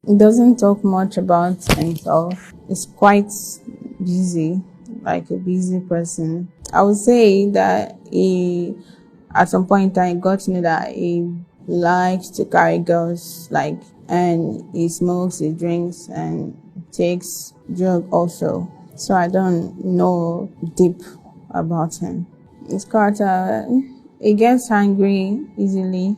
He doesn't talk much about himself. He's quite busy, like a busy person. I would say that at some point in time, he got to know that he likes to carry girls, like, and he smokes, he drinks, and takes drug also. So I don't know deep about him. His character, he gets angry easily.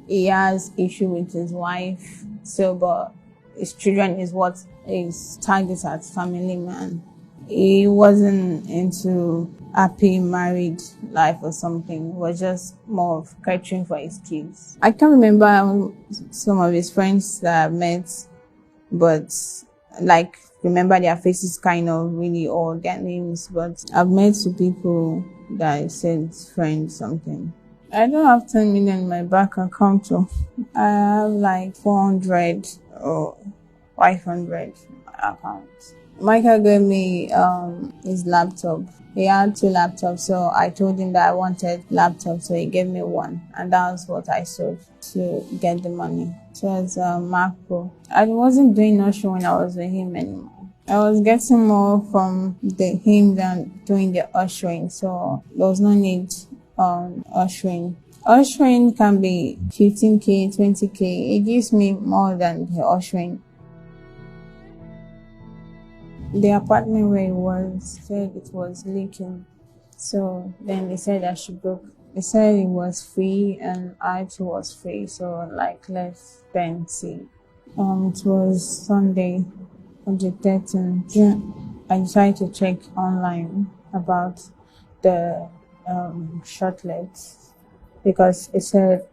He has issue with his wife. So, but his children is what is targeted as family man. He wasn't into happy married life or something. He was just more of catering for his kids. I can't remember some of his friends that I met, but like remember their faces kind of really or their names. But I've met two people that I said friends something. I don't have 10 million in my bank account. So I have like 400 or 500 accounts. Michael gave me his laptop. He had two laptops, so I told him that I wanted laptop, so he gave me one, and that was what I sold to get the money. So it's a Mac Pro. I wasn't doing nothing when I was with him anymore. I was getting more from the him than doing the ushering, so there was no need ushering. Ushering can be 15K, 20K. It gives me more than the ushering. The apartment where it was said it was leaking. So then they said I should book. They said it was free and I too was free. So like let's then see. It was Sunday on the 13th June. I decided to check online about the shortlets because it said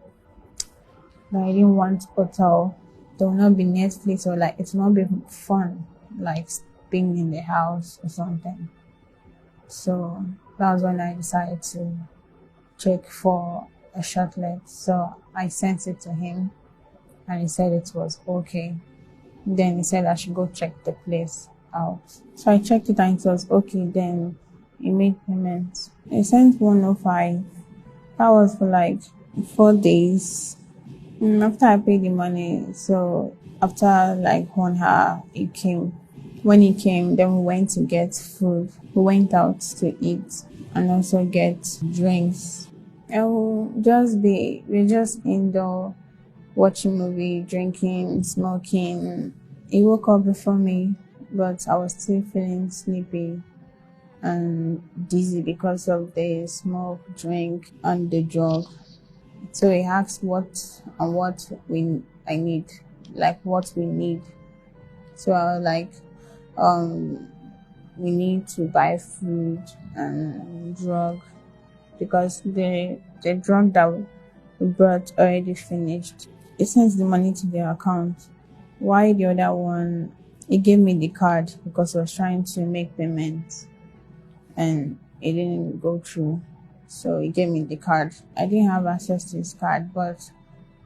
that I didn't want hotel. There will not be Netflix or like it will not be fun like being in the house or something. So that was when I decided to check for a shortlet. So I sent it to him and he said it was okay. Then he said I should go check the place out. So I checked it and it was okay. Then he made payment. He sent 105. That was for like 4 days. After I paid the money, so after like 1 hour, he came. When he came, then we went to get food. We went out to eat and also get drinks. And we're just indoor watching movie, drinking, smoking. He woke up before me, but I was still feeling sleepy and dizzy because of the smoke, drink, and the drug. So he asked what I need, like what we need. So I was like, um, we need to buy food and drug because the drug that we brought already finished. He sent the money to their account. Why the other one? He gave me the card because I was trying to make payments and it didn't go through. So he gave me the card. I didn't have access to his card, but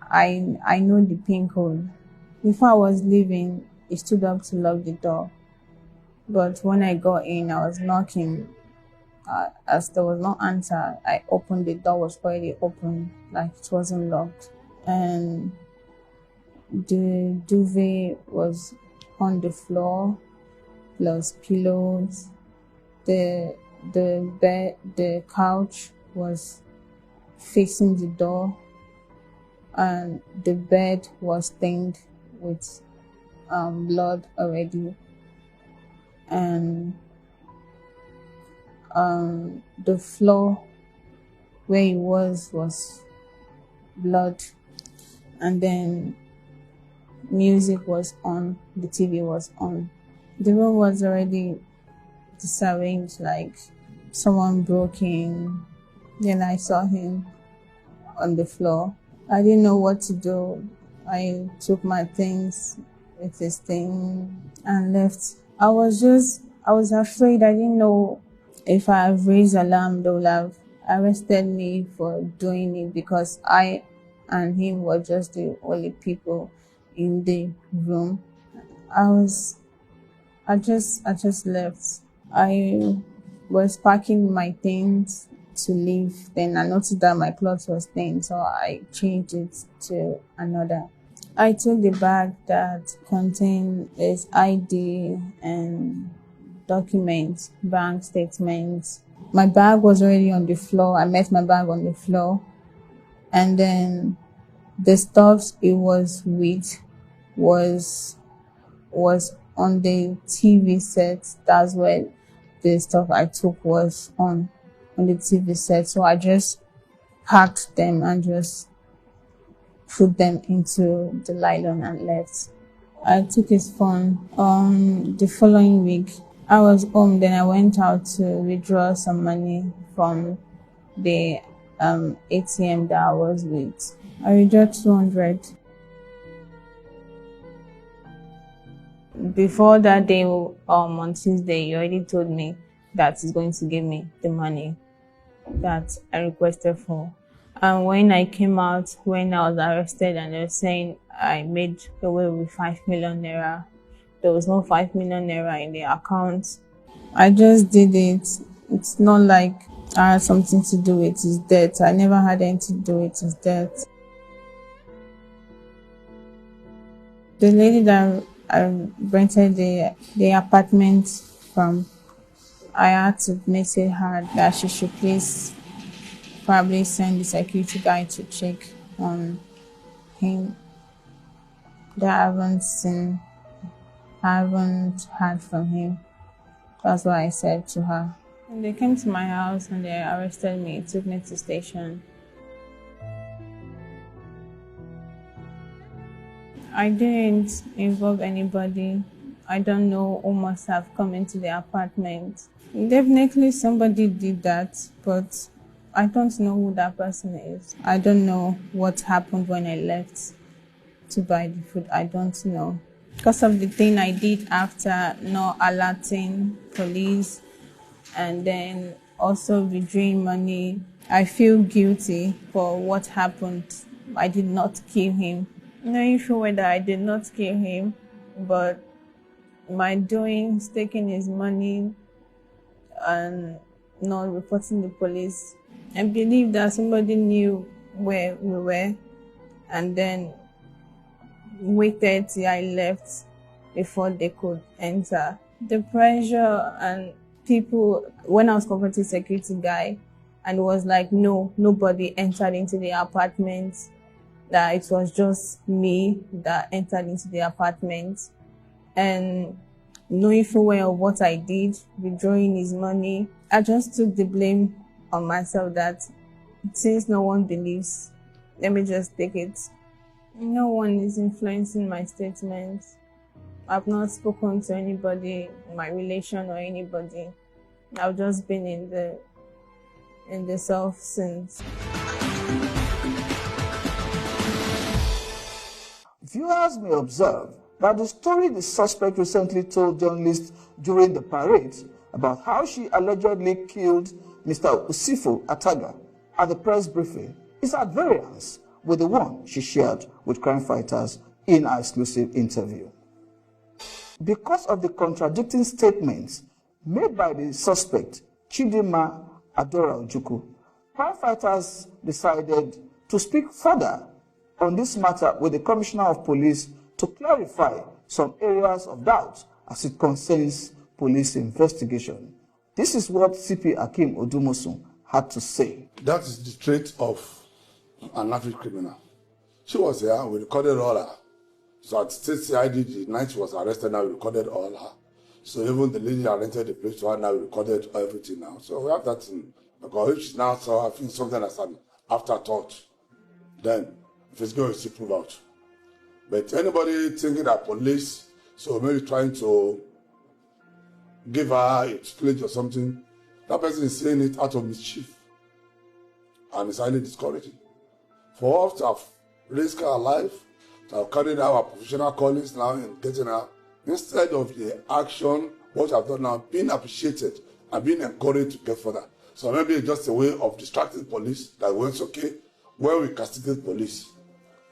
I know the PIN code. Before I was leaving, he stood up to lock the door. But when I got in, I was knocking. As there was no answer, I opened the door was already open, like it wasn't locked, and the duvet was on the floor plus pillows. The couch was facing the door, and the bed was stained with blood already, and the floor where it was blood, and then music was on, the TV was on. The room was already disarranged, like someone broke in. Then I saw him on the floor. I didn't know what to do. I took my things with his thing and left. I was afraid. I didn't know if I have raised alarm, they would have arrested me for doing it because I and him were just the only people in the room. I was, I just left. I was packing my things to leave. Then I noticed that my clothes was stained, so I changed it to another. I took the bag that contained his ID and documents, bank statements. My bag was already on the floor. I met my bag on the floor. And then the stuff it was with was was on the TV set. That's where the stuff I took was on the TV set. So I just packed them and just put them into the nylon and left. I took his phone on the following week. I was home, then I went out to withdraw some money from the ATM that I was with. I withdrew 200. Before that day, on Tuesday, he already told me that he's going to give me the money that I requested for. And when I came out, when I was arrested, and they were saying I made away with 5 million naira, there was no 5 million naira in the account. I just did it. It's not like I had something to do with his death. I never had anything to do with his death. The lady that I rented the apartment from, I had to message her that she should please probably send the security guy to check on him. That I haven't heard from him. That's what I said to her. And they came to my house and they arrested me, took me to station. I didn't involve anybody. I don't know who must have come into the apartment. Definitely somebody did that, but I don't know who that person is. I don't know what happened when I left to buy the food. I don't know. Because of the thing I did after not alerting police and then also withdrawing money, I feel guilty for what happened. I did not kill him. Knowing full well that I did not kill him, but my doings, taking his money and not reporting the police, I believe that somebody knew where we were and then waited till I left before they could enter. The pressure and people, when I was confronting security guy, and it was like, no, nobody entered into the apartment, that it was just me that entered into the apartment. And knowing full well of what I did, withdrawing his money, I just took the blame on myself that since no one believes, let me just take it. No one is influencing my statements. I've not spoken to anybody, my relation or anybody. I've just been in the self since. Viewers may observe that the story the suspect recently told journalists during the parade about how she allegedly killed Mr. Usifo Ataga at the press briefing is at variance with the one she shared with crime fighters in our exclusive interview. Because of the contradicting statements made by the suspect, Chidinma Adora Ojukwu, crime fighters decided to speak further on this matter with the Commissioner of Police to clarify some areas of doubt as it concerns police investigation. This is what CP Akim Odumosun had to say. That is the trait of an average criminal. She was here, we recorded all her. So at State CID, the night she was arrested, now we recorded all her. So even the lady that rented the place to her, now we recorded everything now. So we have that in, because if she now saw, I think something as an afterthought, then if it's going to prove out. But anybody thinking that police, so maybe trying to give her a pledge or something, that person is saying it out of mischief. And it's highly discouraging. For us to have risked our life, to have carried out our professional callings now in getting her, instead of the action, what we have done now, being appreciated and being encouraged to get further. So maybe it's just a way of distracting police that when it's okay, when we castigate police,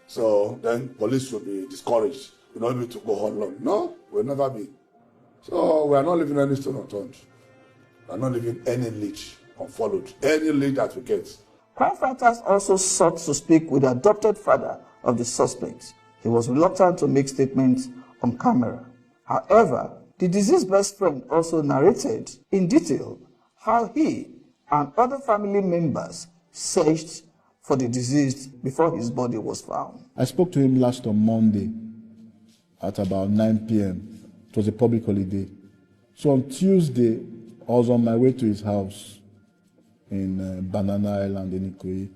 so then police will be discouraged. We're not able to go on long. No, we'll never be. So we are not leaving any stone unturned. We are not leaving any lead unfollowed. Any lead that we get. Crime fighters also sought to speak with the adopted father of the suspect, He was reluctant to make statements on camera. However, the deceased best friend also narrated in detail how he and other family members searched for the deceased before his body was found. I spoke to him last on Monday at about 9 p.m. It was a public holiday. So on Tuesday, I was on my way to his house in Banana Island in Ikoyi.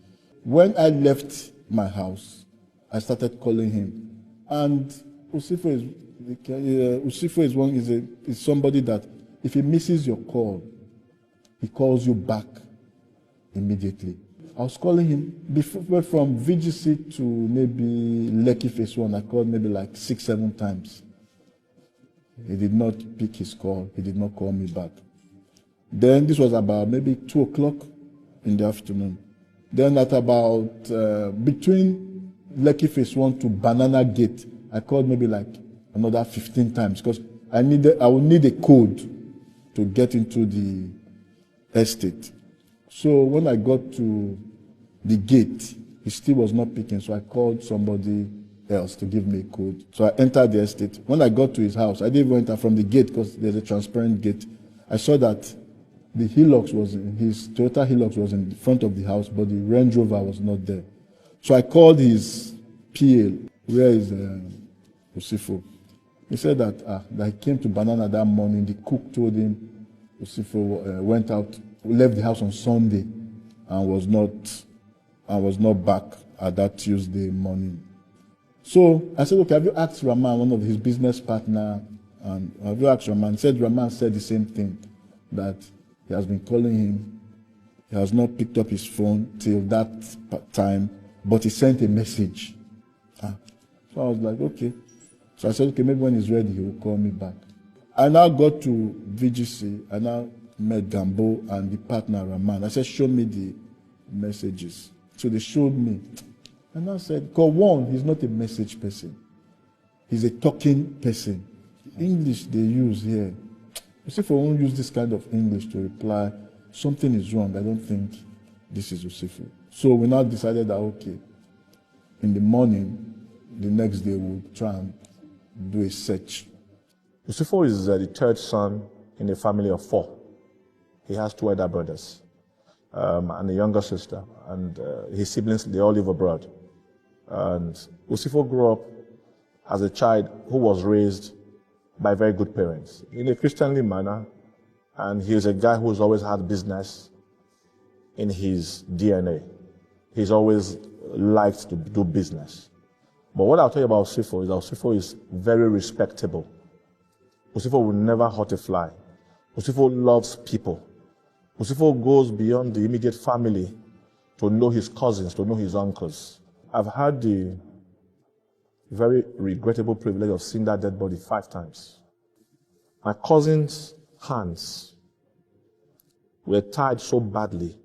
When I left my house, I started calling him. And Usifo is somebody that if he misses your call, he calls you back immediately. I was calling him before, from VGC to maybe Lekki Phase 1. I called maybe like 6-7 times. He did not pick his call. He did not call me back. Then this was about maybe 2 o'clock in the afternoon. Then at about between Lekki Phase 1 to Banana Gate, I called maybe like another 15 times because I would need a code to get into the estate. So when I got to the gate, he still was not picking, so I called somebody else to give me a code. So I entered the estate. When I got to his house, I didn't even enter from the gate because there's a transparent gate. I saw that the Hilux his Toyota Hilux was in the front of the house, but the Range Rover was not there. So I called his PA, where is Usifo. He said that he came to Banana that morning. The cook told him Usifo went out, left the house on Sunday, and was not back at that Tuesday morning. So I said, okay, have you asked Rahman, one of his business partner, and have you asked Rahman? Rahman said the same thing, that he has been calling him. He has not picked up his phone till that time, but he sent a message. So I was like, okay. So I said, okay, maybe when he's ready, he will call me back. I now got to VGC. I now met Gambo and the partner, Rahman. I said, show me the messages. So they showed me. And I said, because one, he's not a message person. He's a talking person. English they use here. You see, if I won't use this kind of English to reply, something is wrong. I don't think this is Usifu. So we now decided that, okay, in the morning, the next day, we'll try and do a search. Usifo is the third son in a family of 4. He has 2 elder brothers and a younger sister. And his siblings, they all live abroad. And Usifo grew up as a child who was raised by very good parents in a Christianly manner. And he's a guy who's always had business in his DNA. He's always liked to do business. But what I'll tell you about Usifo is that Usifo is very respectable. Usifo will never hurt a fly. Usifo loves people. Usifo goes beyond the immediate family to know his cousins, to know his uncles. I've had the very regrettable privilege of seeing that dead body 5 times. My cousin's hands were tied so badly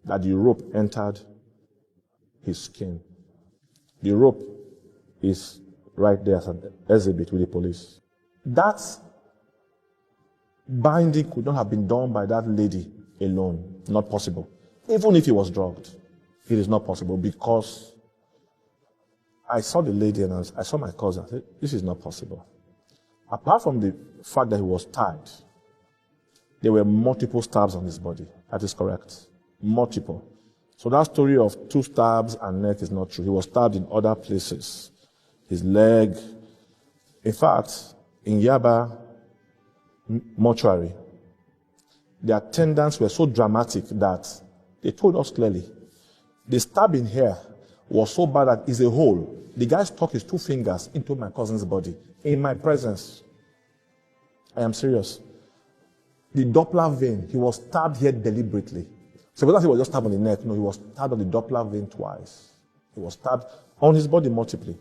that the rope entered his skin. The rope is right there as an exhibit with the police. That binding could not have been done by that lady alone. Not possible. Even if he was drugged, it is not possible because I saw the lady and I saw my cousin. I said, this is not possible. Apart from the fact that he was tied, there were multiple stabs on his body. That is correct. Multiple. So that story of 2 stabs and neck is not true. He was stabbed in other places. His leg. In fact, in Yaba mortuary, the attendants were so dramatic that they told us clearly, the stabbing here was so bad that it's a hole. The guy stuck his 2 fingers into my cousin's body in my presence. I am serious. The Doppler vein, he was stabbed here deliberately. So because he was just stabbed on the neck, no, he was stabbed on the Doppler vein twice. He was stabbed on his body multiply.